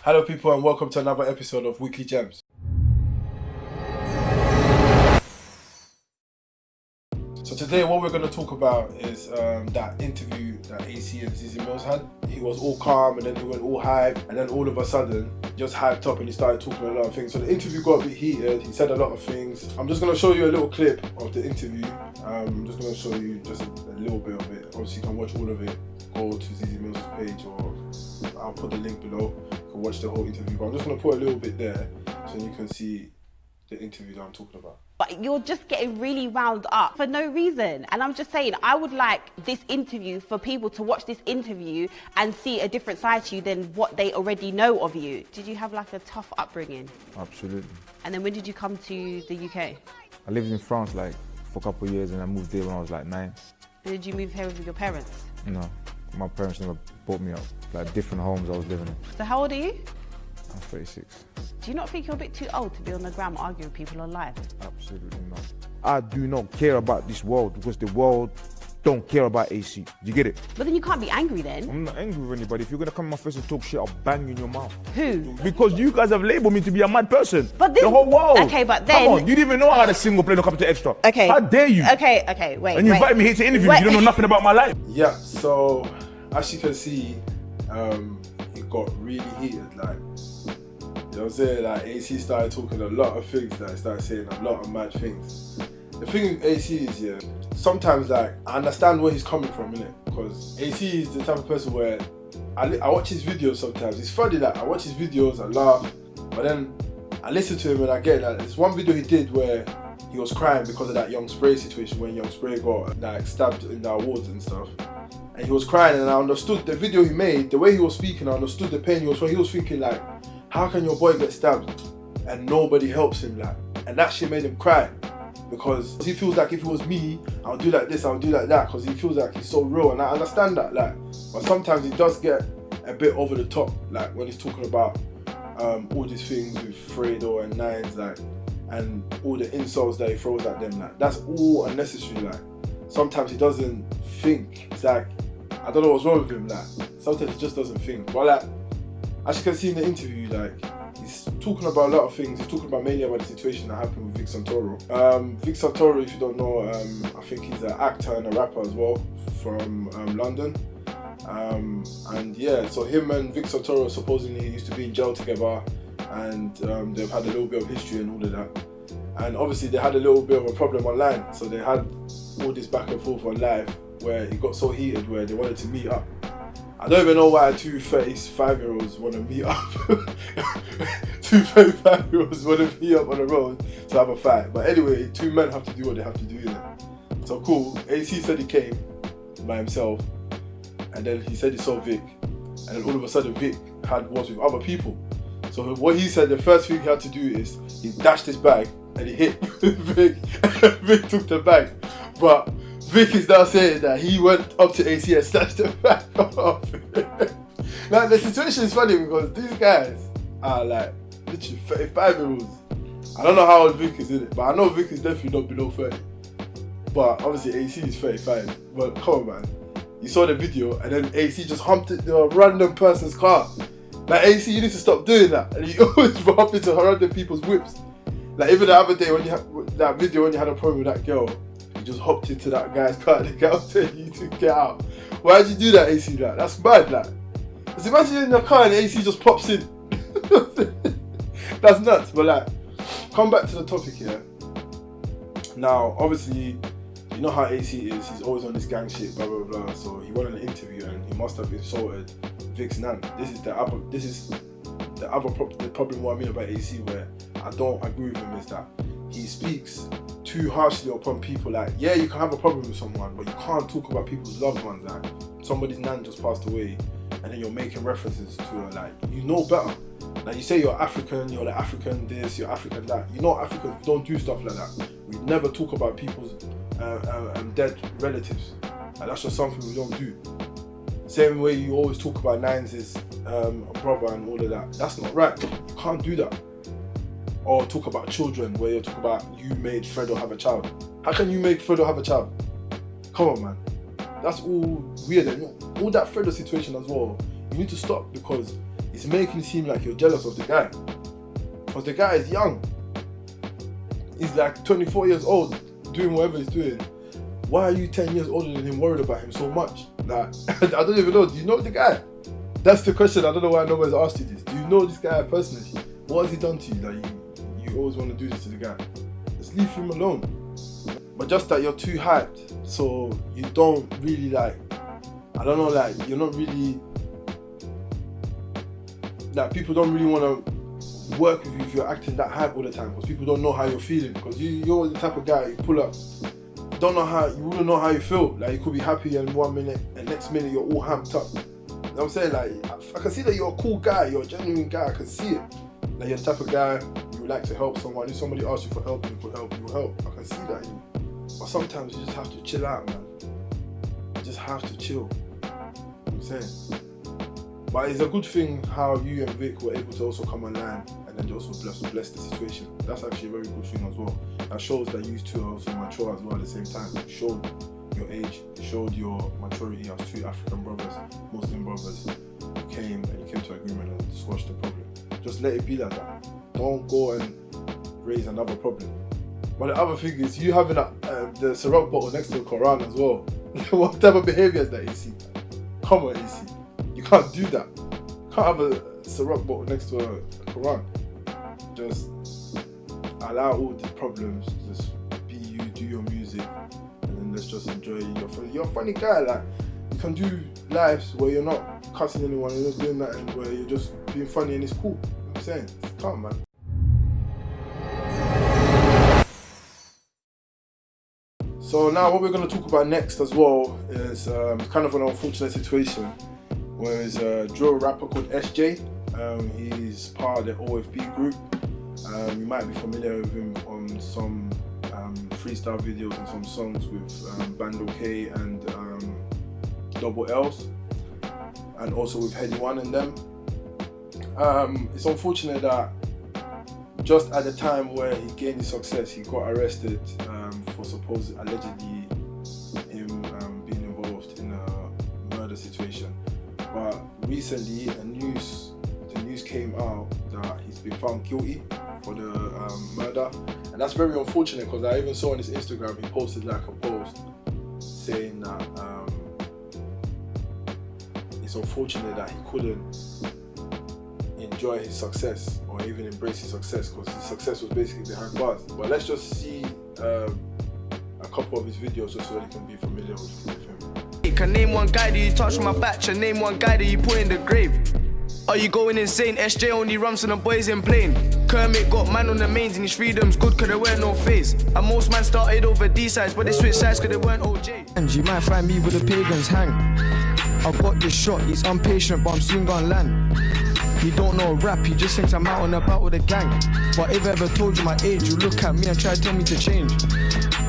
Hello people and welcome to another episode of Weekly Gems. So today what we're going to talk about is that interview that AC and ZeeZee Mills had. He was all calm and then he went all hype and then all of a sudden just hyped up and he started talking a lot of things. So the interview got a bit heated, he said a lot of things. I'm just going to show you a little clip of the interview. I'm just going to show you just a little bit of it. Obviously you can watch all of it. Go to ZeeZee Mills' page or I'll put the link below. You can watch the whole interview. But I'm just going to put a little bit there so you can see the interview that I'm talking about. But you're just getting really wound up for no reason. And I'm just saying, I would like this interview for people to watch this interview and see a different side to you than what they already know of you. Did you have like a tough upbringing? Absolutely. And then when did you come to the UK? I lived in France like for a couple of years and I moved there when I was like 9. And did you move here with your parents? No, my parents never brought me up. Like different homes I was living in. So how old are you? I'm 36. Do you not think you're a bit too old to be on the gram arguing with people online? Absolutely not. I do not care about this world because the world don't care about AC. Do you get it? But then you can't be angry then. I'm not angry with anybody. If you're gonna come in my face and talk shit, I'll bang you in your mouth. Who? Because you guys have labeled me to be a mad person. But this, the whole world. Okay, but then... Come on, you didn't even know I had a single plane on Capital Extra. Okay. How dare you? Okay, wait. And you invite me here to interview me, you don't know nothing about my life. Yeah, so as you can see, it got really heated. Like, you know what I'm saying? Like, AC started talking a lot of things. Like, started saying a lot of mad things. The thing with AC is, yeah, sometimes like I understand where he's coming from, innit? Because AC is the type of person where I watch his videos sometimes. It's funny that I watch his videos, I laugh, but then I listen to him and I get like there's one video he did where he was crying because of that Young Spray situation when Young Spray got like stabbed in the awards and stuff. And he was crying and I understood the video he made, the way he was speaking, I understood the pain he was thinking like, how can your boy get stabbed and nobody helps him, like? And that shit made him cry because he feels like if it was me, I'll do like this, I'll do like that, because he feels like he's so real, and I understand that, like. But sometimes he does get a bit over the top, like when he's talking about all these things with Fredo and Nines, like, and all the insults that he throws at them, like that's all unnecessary. Like sometimes he doesn't think. It's like I don't know what's wrong with him. Like sometimes he just doesn't think. But like, as you can see in the interview, like he's talking about a lot of things. He's talking about mainly about the situation that happened with vicsantoro. Vicsantoro, if you don't know, I think he's an actor and a rapper as well from London. And yeah, so him and vicsantoro supposedly used to be in jail together, and they've had a little bit of history and all of that. And obviously they had a little bit of a problem online, so they had all this back and forth on live where it got so heated where they wanted to meet up. I don't even know why two 35-year-olds want to meet up. Two 35-year-olds want to meet up on the road to have a fight. But anyway, two men have to do what they have to do, innit? So cool. AC said he came by himself, and then he said he saw Vic, and then all of a sudden Vic had wars with other people. So what he said, the first thing he had to do is he dashed his bag and he hit Vic, and Vic took the bag. But Vic is now saying that he went up to AC and snatched the bag off. Now the situation is funny because these guys are like literally 35-year-olds. I don't know how old Vic is in it, but I know Vic is definitely not below 30. But obviously AC is 35. But come on, man. You saw the video and then AC just humped into a random person's car. Like, AC, you need to stop doing that. And you always bump into random people's whips. Like, even the other day when you had that video when you had a problem with that girl, you just hopped into that guy's car and the guy was telling you to get out. Why'd you do that, AC? Like, that's mad, like. Just imagine you're in the car and AC just pops in. That's nuts. But like, come back to the topic here. Now, obviously, you know how AC is. He's always on this gang shit, blah blah blah. So he went on an interview and he must have insulted Vic's nan. This is the problem. What I mean about AC, where I don't agree with him, is that he speaks too harshly upon people. Like, yeah, you can have a problem with someone, but you can't talk about people's loved ones. Like, somebody's nan just passed away, and then you're making references to her. Like, you know better. Like, you say you're African, you're the African this, you're African that. You're not African. We don't do stuff like that. We never talk about people's dead relatives. Like, that's just something we don't do. Same way you always talk about Nines' brother and all of that. That's not right. You can't do that. Or talk about children where you talk about you made Fredo have a child. How can you make Fredo have a child? Come on, man. That's all weird. And all that Fredo situation as well, you need to stop, because it's making it seem like you're jealous of the guy. Because the guy is young. He's like 24 years old, doing whatever he's doing. Why are you 10 years older than him, worried about him so much? Like, I don't even know. Do you know the guy? That's the question. I don't know why nobody's asked you this. Do you know this guy personally? What has he done to you? Like, you always want to do this to the guy. Just leave him alone. But just that you're too hyped, so you don't really like, I don't know, like, you're not really, like, people don't really want to work with you if you're acting that hype all the time, because people don't know how you're feeling. Because you're the type of guy, you pull up, you wouldn't know how you feel. Like, you could be happy in 1 minute, and next minute you're all hamped up. You know what I'm saying? Like, I can see that you're a cool guy, you're a genuine guy, I can see it. Like, you're the type of guy, you would like to help someone. If somebody asks you for help, you could help, you will help. I can see that in you. But sometimes you just have to chill out, man. You just have to chill. You know what I'm saying? But it's a good thing how you and Vic were able to also come online and then also bless the situation. That's actually a very good thing as well. That shows that you two are also mature as well at the same time. It showed your age, it showed your maturity as two African brothers, Muslim brothers. You came to agreement and squashed the problem. Just let it be like that. Don't go and raise another problem. But the other thing is, you having the Ciroc bottle next to the Quran as well. What type of behaviour is that, AC? Come on, AC. You can't do that. You can't have a Ciroc bottle next to a Quran. Just allow all the problems. Just be you, do your music, and then let's just enjoy it. You're a funny guy. Like, you can do lives where you're not cussing anyone, you're not doing that, and where you're just being funny and it's cool. You know what I'm saying? It's calm, man. So now what we're going to talk about next as well is kind of an unfortunate situation where there's a drill rapper called SJ. He's part of the OFB group. You might be familiar with him on some freestyle videos and some songs with Bando K and Double L's, and also with Heady One and them. It's unfortunate that just at the time where he gained his success, he got arrested for allegedly him being involved in a murder situation. But recently, the news came out that he's been found guilty for the murder, and that's very unfortunate, because I even saw on his Instagram he posted like a post saying that it's unfortunate that he couldn't enjoy his success or even embrace his success, because his success was basically behind bars. But let's just see a couple of his videos just so you can be familiar with him. Can name one guy that you touched my batch and name one guy that you put in the grave. Are you going insane? SJ only runs on the boys in plane. Kermit got man on the mains and his freedom's good cause there weren't no phase. And most man started over D sides, but they switched sides cause they weren't OJ. And you might find me with the pagans hang. I've got this shot, he's impatient but I'm soon gonna land. He don't know rap, he just thinks I'm out and about with a gang. But if I ever told you my age, you look at me and try to tell me to change.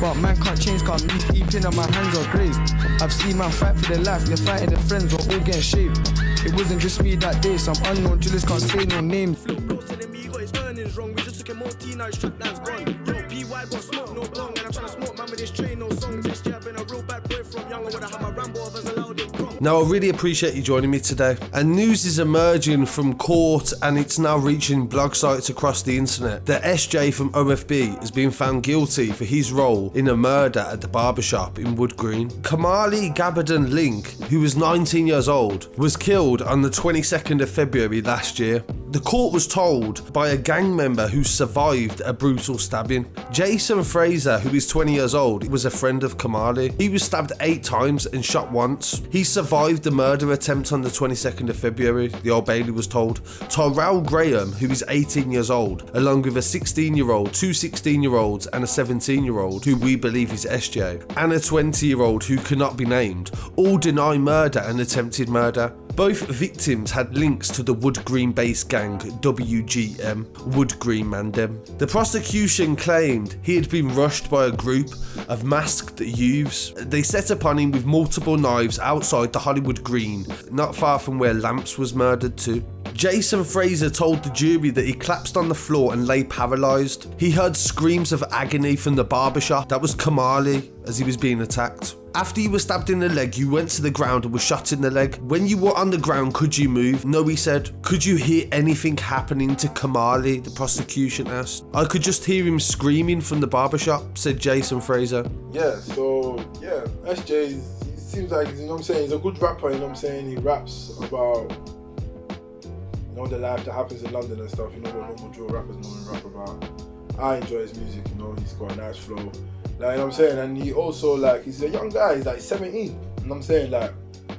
But man can't change, cause I'm knee deep in and my hands are grazed. I've seen man fight for their life, they're fighting their friends, we're all getting shaved. It wasn't just me that day, some unknown drillers can't say no names. Bro's telling me he got his earnings wrong, we just took him more tea, now his strap line's gone. Yo, PY got smoke, no bong, and I'm trying to smoke man with this train, no songs. This year I've been a real bad boy from young, when I had my Rambo of as allowed it wrong. Now, I really appreciate you joining me today. And news is emerging from court and it's now reaching blog sites across the internet that SJ from OFB has been found guilty for his role in a murder at the barbershop in Wood Green. Kamali Gabadan Link, who was 19 years old, was killed on the 22nd of February last year. The court was told by a gang member who survived a brutal stabbing. Jason Fraser, who is 20 years old, was a friend of Kamali. He was stabbed 8 times and shot once. He survived the murder attempt on the 22nd of February, the Old Bailey was told. Tyrell Graham, who is 18 years old, along with a 16-year-old, 2 16-year-olds and a 17-year-old, who we believe is SJ, and a 20-year-old who cannot be named, all deny murder and attempted murder. Both victims had links to the Wood Green-based gang WGM, Wood Green Mandem. The prosecution claimed he had been rushed by a group of masked youths. They set upon him with multiple knives outside the Hollywood Green, not far from where Lamps was murdered too. Jason Fraser told the jury that he collapsed on the floor and lay paralysed. He heard screams of agony from the barbershop. That was Kamali as he was being attacked. After you were stabbed in the leg, you went to the ground and were shot in the leg. When you were on the ground, could you move? No, he said. Could you hear anything happening to Kamali? The prosecution asked. I could just hear him screaming from the barbershop, said Jason Fraser. Yeah, so, yeah, SJ, he seems like, you know what I'm saying, he's a good rapper, you know what I'm saying? He raps about, you know, the life that happens in London and stuff, you know what normal drill rappers normally rap about. I enjoy his music, you know, he's got a nice flow. Like, you know what I'm saying? And he also, like, he's a young guy, he's like 17. You know what I'm saying? Like,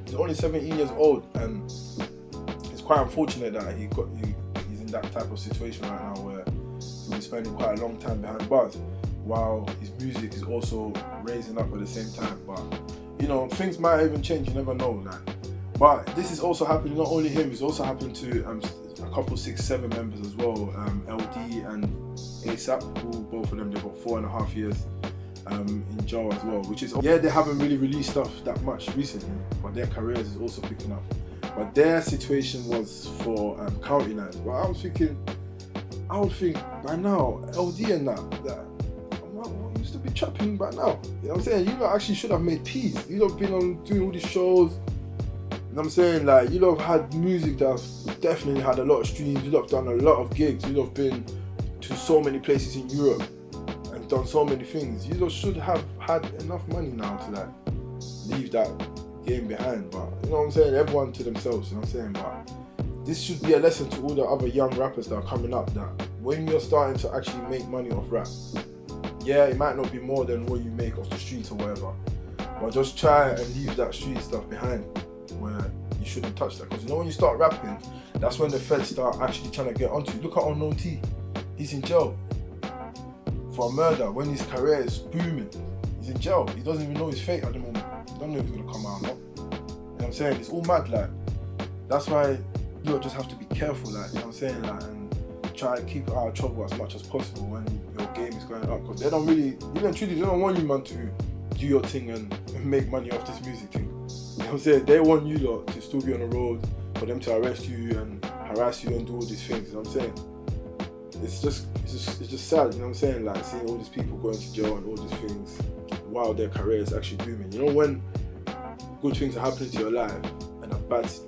he's only 17 years old, and it's quite unfortunate that he's in that type of situation right now where he'll be spending quite a long time behind bars, while his music is also raising up at the same time. But, you know, things might even change, you never know. Like, but this is also happening, not only him, it's also happened to a couple 6-7 members as well, LD and ASAP, who both of them, they've got 4.5 years in jail as well, which is, yeah, they haven't really released stuff that much recently, but their careers is also picking up. But their situation was for county lines. But I would think by now, LD and that used to be trapping by now. You know what I'm saying? You lot actually should have made peace. You lot have been on doing all these shows. You know what I'm saying? Like, you lot have had music that's definitely had a lot of streams. You lot have done a lot of gigs. You lot have been to so many places in Europe and done so many things. You lot should have had enough money now to like leave that game behind. But you know what I'm saying? Everyone to themselves, you know what I'm saying? But this should be a lesson to all the other young rappers that are coming up, that when you're starting to actually make money off rap, yeah, it might not be more than what you make off the streets or whatever, but just try and leave that street stuff behind where you shouldn't touch that. Because you know, when you start rapping, that's when the feds start actually trying to get onto you. Look at Unknown T. He's in jail for a murder when his career is booming. He's in jail. He doesn't even know his fate at the moment. He don't know if he's gonna come out or not. You know what I'm saying? It's all mad, like. That's why you just have to be careful, like, you know what I'm saying? Like, and try to keep out of trouble as much as possible when your game is going up. Because they don't really truly, they don't want you, man, to do your thing and make money off this music thing. You know what I'm saying? They want you lot to still be on the road, for them to arrest you and harass you and do all these things, you know what I'm saying? It's just sad, you know what I'm saying? Like, seeing all these people going to jail and all these things while their career is actually booming. You know, when good things are happening to your life and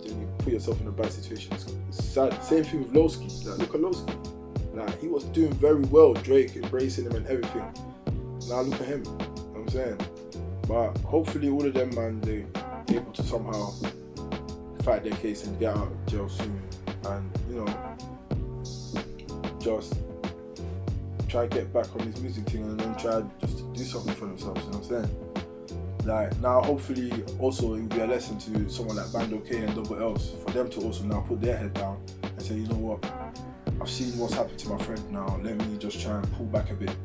you put yourself in a bad situation, it's sad. Same thing with Lowski. Like, look at Lowski. Like, he was doing very well, Drake embracing him and everything. Now look at him, you know what I'm saying? But hopefully all of them, man, they're able to somehow fight their case and get out of jail soon, and, you know, just try to get back on this music thing and then try just to do something for themselves, you know what I'm saying? Like, now hopefully also it will be a lesson to someone like Bando K and Double L's, for them to also now put their head down and say, you know what, I've seen what's happened to my friend now, let me just try and pull back a bit,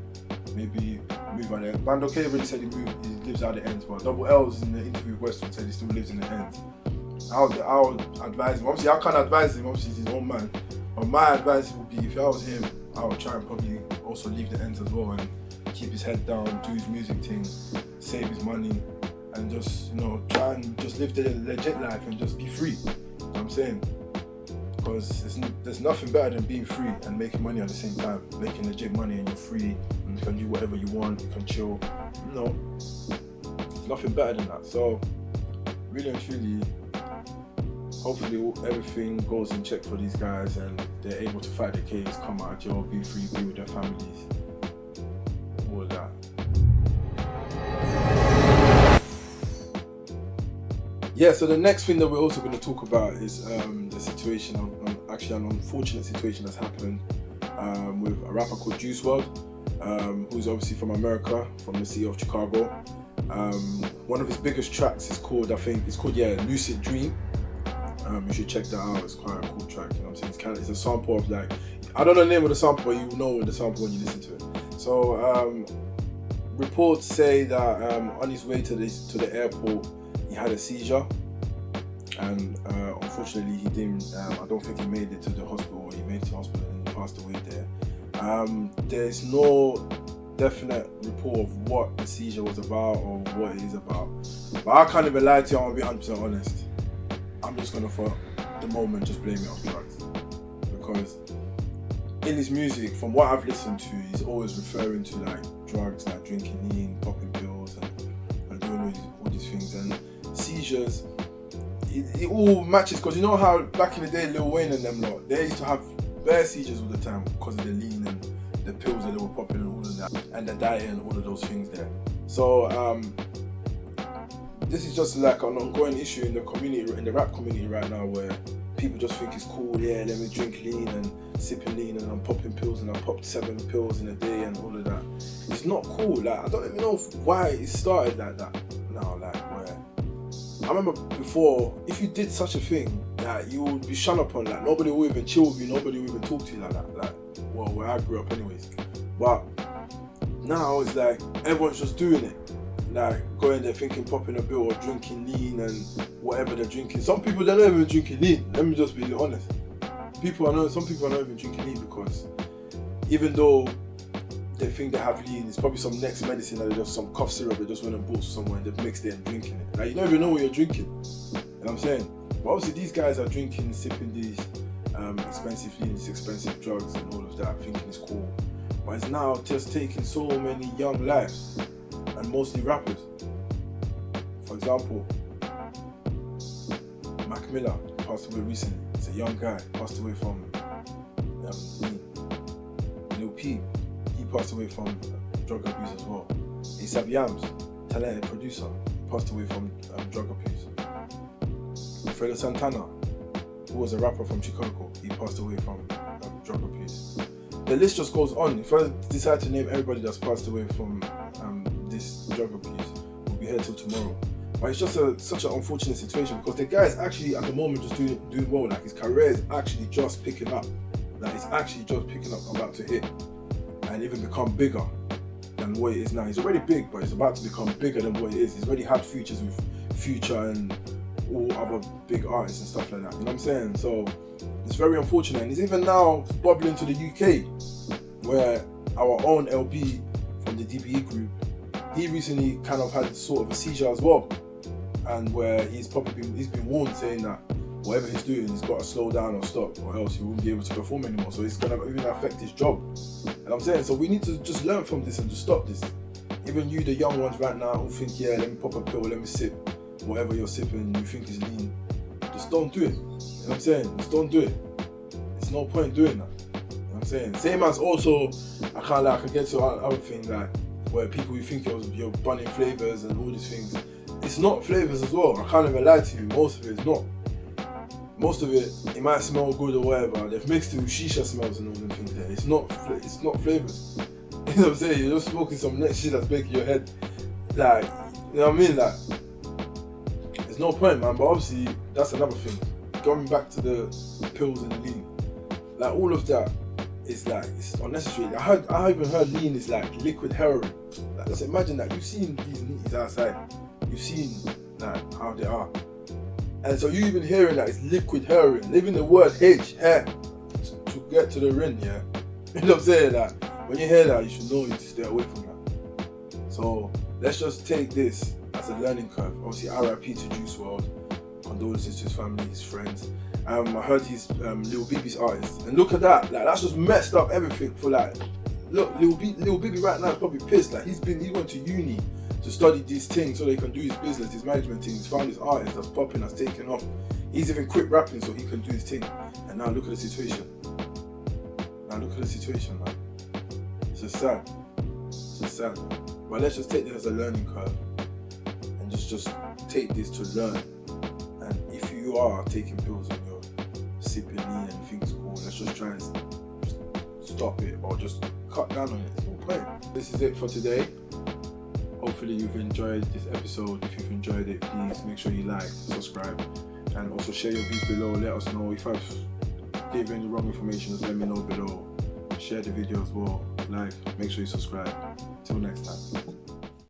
maybe move on there. Bando K already said he lives out the ends, but Double L's in the interview with Westwood said he still lives in the ends. I would advise him, obviously I can't advise him, obviously he's his own man, but my advice would be, if I was him, I would try and probably also leave the ends as well and keep his head down, do his music thing, save his money, and just, you know, try and just live the legit life and just be free, you know what I'm saying? Because there's nothing better than being free and making money at the same time, making legit money and you're free and you can do whatever you want, you can chill, you know, there's nothing better than that. So really and truly, hopefully everything goes in check for these guys and they're able to fight their case, come out of jail, be free, be with their families, all that. Yeah, so the next thing that we're also going to talk about is the situation of, actually an unfortunate situation that's happened with a rapper called JUICEWORLD, who's obviously from America, from the city of Chicago. One of his biggest tracks is called, Lucid Dream. You should check that out, it's quite a cool track, you know what I'm saying? It's a sample of, like, I don't know the name of the sample, but you will know the sample when you listen to it. So reports say that on his way to the airport, he had a seizure, and unfortunately he didn't, I don't think he made it to the hospital, or he made it to the hospital and passed away there. There's no definite report of what the seizure was about or what it is about, but I can't even lie to you, I'm gonna be 100% honest. I'm just gonna, for the moment, just blame it on drugs, because in his music, from what I've listened to, he's always referring to like drugs, like drinking lean, popping pills, and doing all these these things, and seizures, it all matches, because you know how back in the day Lil Wayne and them lot, they used to have bare seizures all the time because of the lean and the pills that they were popping and all of that, and the diet and all of those things there. So this is just like an ongoing issue in the community, in the rap community right now, where people just think it's cool, yeah, let me drink lean and sipping lean and I'm popping pills and I popped 7 pills in a day and all of that. It's not cool. Like, I don't even know why it started like that now, like, where I remember before, if you did such a thing, like, you would be shunned upon, like, nobody would even chill with you, nobody would even talk to you like that, like, well, where I grew up anyways. But now it's like everyone's just doing it, like going there thinking popping a bill or drinking lean and whatever they're drinking. Some people, they're not even drinking lean, let me just be honest. Some people are not even drinking lean, because even though they think they have lean, it's probably some next medicine, or just some cough syrup they just went and bought somewhere and they've mixed it and drinking it. Like, you don't even know what you're drinking. You know what I'm saying? But obviously these guys are drinking, sipping these expensive lean, these expensive drugs and all of that, thinking it's cool. But it's now just taking so many young lives, and mostly rappers. For example, Mac Miller passed away recently. It's a young guy, passed away from lean. Lil Peep, he passed away from drug abuse as well. A$AP Yams, talented producer, passed away from drug abuse. Fredo Santana, who was a rapper from Chicago, he passed away from drug abuse. The list just goes on. If I decide to name everybody that's passed away from this drug abuse, we'll be here till tomorrow. But it's just such an unfortunate situation, because the guy is actually at the moment just doing well. Like, his career is actually just picking up. Like, it's actually just picking up, about to hit and even become bigger than what it is now. He's already big, but it's about to become bigger than what it is. He's already had features with Future and all other big artists and stuff like that. You know what I'm saying? So it's very unfortunate. And he's even now bubbling to the UK, where our own LB from the DBE group, he recently kind of had sort of a seizure as well, and where he's been warned, saying that whatever he's doing, he's got to slow down or stop, or else he won't be able to perform anymore. So it's gonna even affect his job. And I'm saying, so we need to just learn from this and just stop this. Even you, the young ones right now, who think, yeah, let me pop a pill, let me sip whatever you're sipping, you think is lean, just don't do it. You know what I'm saying? Just don't do it. It's no point doing that. You know what I'm saying? Same as also, I can get to other thing, like where people, you think you're bunning flavors and all these things. It's not flavors as well. I can't even lie to you. Most of it is not. Most of it might smell good or whatever. They've mixed it with shisha smells and all them things there. It's not flavors. You know what I'm saying? You're just smoking some next shit that's making your head, like, you know what I mean? Like, there's no point, man. But obviously, that's another thing. Going back to the pills and the lean, like, all of that is like, it's unnecessary. I even heard lean is like liquid heroin. Like, just imagine that. You've seen these nitties outside. You've seen like how they are. And so you even hearing that it's liquid heroin, even the word H, hair, to get to the ring, yeah? You know what I'm saying? Like, when you hear that, you should know you to stay away from that. So let's just take this as a learning curve. Obviously, RIP to Juice WRLD. Condolences to his family, his friends. I heard he's Lil Bibi's artist. And look at that, like, that's just messed up everything for, like, look, Lil Bibi right now is probably pissed. Like, he went to uni to study these things so they can do his business, his management things. He's found his artist that's popping, that's taking off. He's even quit rapping so he can do his thing. And now look at the situation. Man. It's just sad. But let's just take this as a learning curve and just take this to learn. And if you are taking pills and you're sipping lean and things cool, let's just try and stop it or just cut down on it. There's no point. This is it for today. Hopefully you've enjoyed this episode. If you've enjoyed it, please make sure you like, subscribe, and also share your views below. Let us know if I've gave any wrong information. Just let me know below. Share the video as well. Like, make sure you subscribe. Till next time.